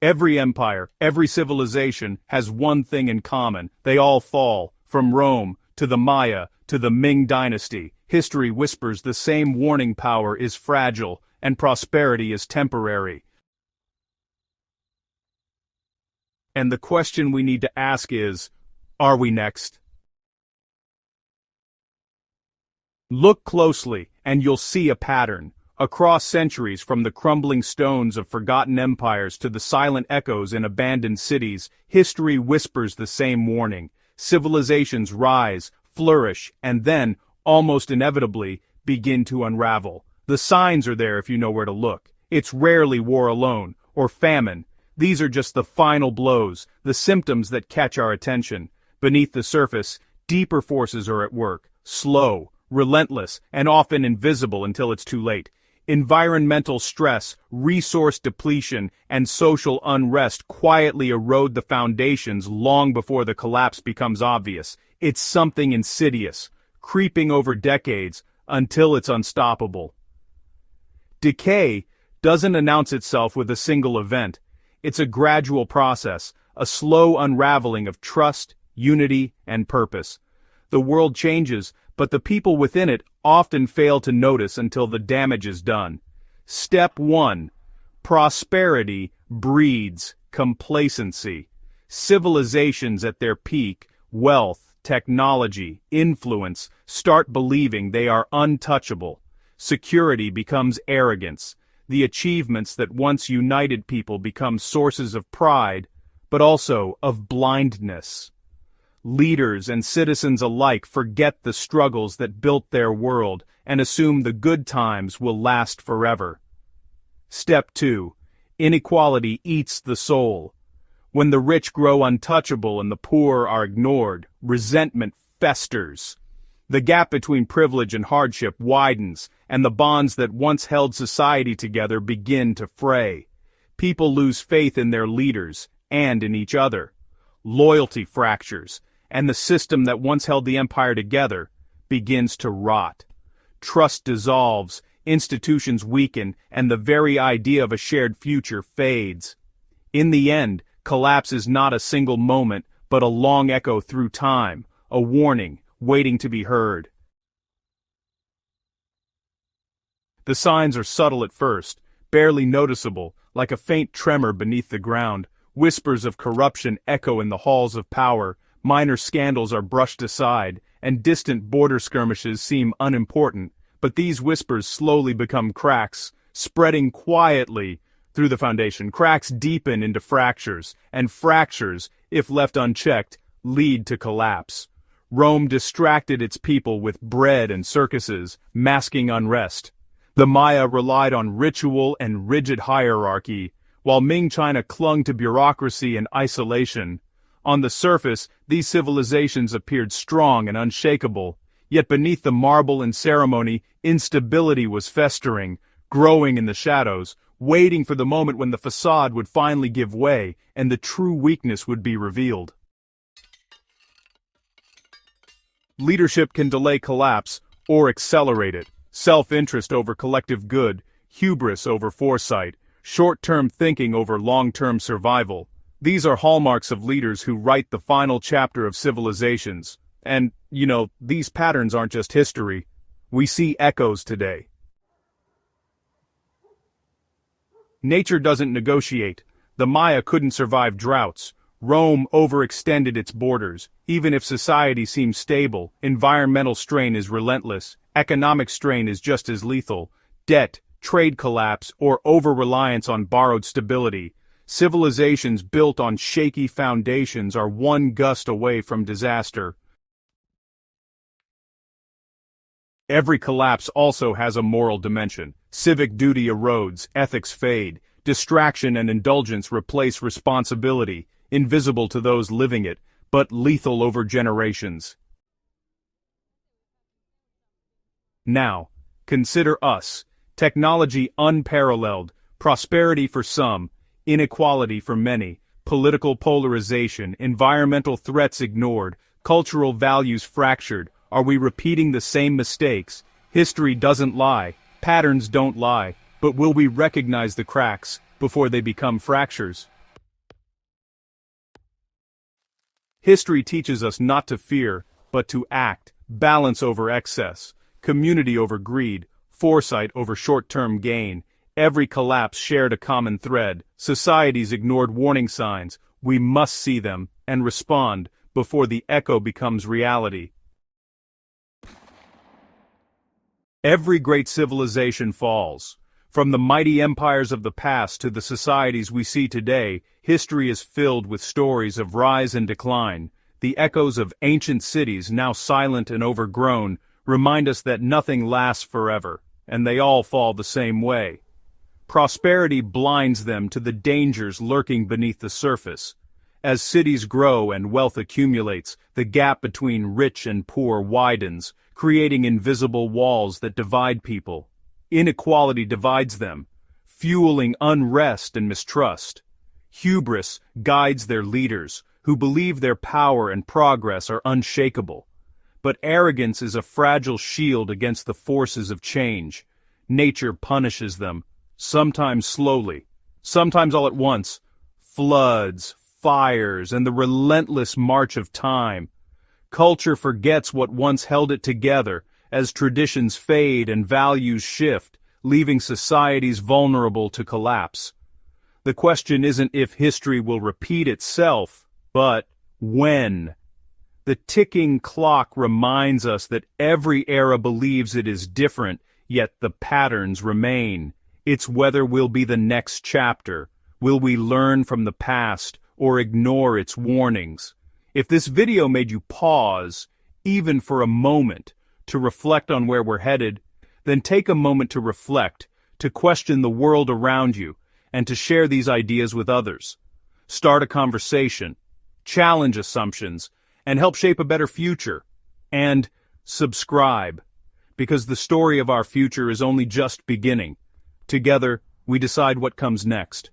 Every empire, every civilization has one thing in common. They all fall, from Rome to the Maya to the Ming dynasty. History whispers the same warning: power is fragile and prosperity is temporary. And the question we need to ask is, are we next? Look closely, and you'll see a pattern. Across centuries, from the crumbling stones of forgotten empires to the silent echoes in abandoned cities, history whispers the same warning. Civilizations rise, flourish, and then, almost inevitably, begin to unravel. The signs are there if you know where to look. It's rarely war alone, or famine. These are just the final blows, the symptoms that catch our attention. Beneath the surface, deeper forces are at work, slow, relentless, and often invisible until it's too late. Environmental stress, resource depletion, and social unrest quietly erode the foundations long before the collapse becomes obvious. It's something insidious, creeping over decades until it's unstoppable. Decay doesn't announce itself with a single event. It's a gradual process, a slow unraveling of trust, unity, and purpose. The world changes, but the people within it often fail to notice until the damage is done. Step 1. Prosperity breeds complacency. Civilizations at their peak, wealth, technology, influence, start believing they are untouchable. Security becomes arrogance. The achievements that once united people become sources of pride, but also of blindness. Leaders and citizens alike forget the struggles that built their world and assume the good times will last forever. Step 2. Inequality eats the soul. When the rich grow untouchable and the poor are ignored, resentment festers. The gap between privilege and hardship widens, and the bonds that once held society together begin to fray. People lose faith in their leaders and in each other. Loyalty fractures, and the system that once held the empire together begins to rot. Trust dissolves, institutions weaken, and the very idea of a shared future fades. In the end, collapse is not a single moment, but a long echo through time, a warning waiting to be heard. The signs are subtle at first, barely noticeable, like a faint tremor beneath the ground. Whispers of corruption echo in the halls of power. Minor scandals are brushed aside, and distant border skirmishes seem unimportant, but these whispers slowly become cracks, spreading quietly through the foundation. Cracks deepen into fractures, and fractures, if left unchecked, lead to collapse. Rome distracted its people with bread and circuses, masking unrest. The Maya relied on ritual and rigid hierarchy, while Ming China clung to bureaucracy and isolation. On the surface, these civilizations appeared strong and unshakable, yet beneath the marble and ceremony, instability was festering, growing in the shadows, waiting for the moment when the facade would finally give way and the true weakness would be revealed. Leadership can delay collapse or accelerate it. Self-interest over collective good, hubris over foresight, short-term thinking over long-term survival. These are hallmarks of leaders who write the final chapter of civilizations. And, these patterns aren't just history. We see echoes today. Nature doesn't negotiate. The Maya couldn't survive droughts. Rome overextended its borders. Even if society seems stable, environmental strain is relentless. Economic strain is just as lethal. Debt, trade collapse, or over-reliance on borrowed stability. Civilizations built on shaky foundations are one gust away from disaster. Every collapse also has a moral dimension. Civic duty erodes, ethics fade. Distraction and indulgence replace responsibility, invisible to those living it, but lethal over generations. Now, consider us. Technology unparalleled, prosperity for some, inequality for many, political polarization, environmental threats ignored, cultural values fractured. Are we repeating the same mistakes? History doesn't lie, patterns don't lie, but will we recognize the cracks before they become fractures? History teaches us not to fear, but to act, balance over excess, community over greed, foresight over short-term gain. Every collapse shared a common thread. Societies ignored warning signs. We must see them and respond before the echo becomes reality. Every great civilization falls. From the mighty empires of the past to the societies we see today, history is filled with stories of rise and decline. The echoes of ancient cities, now silent and overgrown, remind us that nothing lasts forever, and they all fall the same way. Prosperity blinds them to the dangers lurking beneath the surface. As cities grow and wealth accumulates, the gap between rich and poor widens, creating invisible walls that divide people. Inequality divides them, fueling unrest and mistrust. Hubris guides their leaders, who believe their power and progress are unshakable. But arrogance is a fragile shield against the forces of change. Nature punishes them, sometimes slowly, sometimes all at once. Floods, fires, and the relentless march of time. Culture forgets what once held it together as traditions fade and values shift, leaving societies vulnerable to collapse. The question isn't if history will repeat itself, but when. The ticking clock reminds us that every era believes it is different, yet the patterns remain. It's whether we'll be the next chapter. Will we learn from the past or ignore its warnings? If this video made you pause, even for a moment, to reflect on where we're headed, then take a moment to reflect, to question the world around you, and to share these ideas with others. Start a conversation, challenge assumptions, and help shape a better future. And subscribe, because the story of our future is only just beginning. Together, we decide what comes next.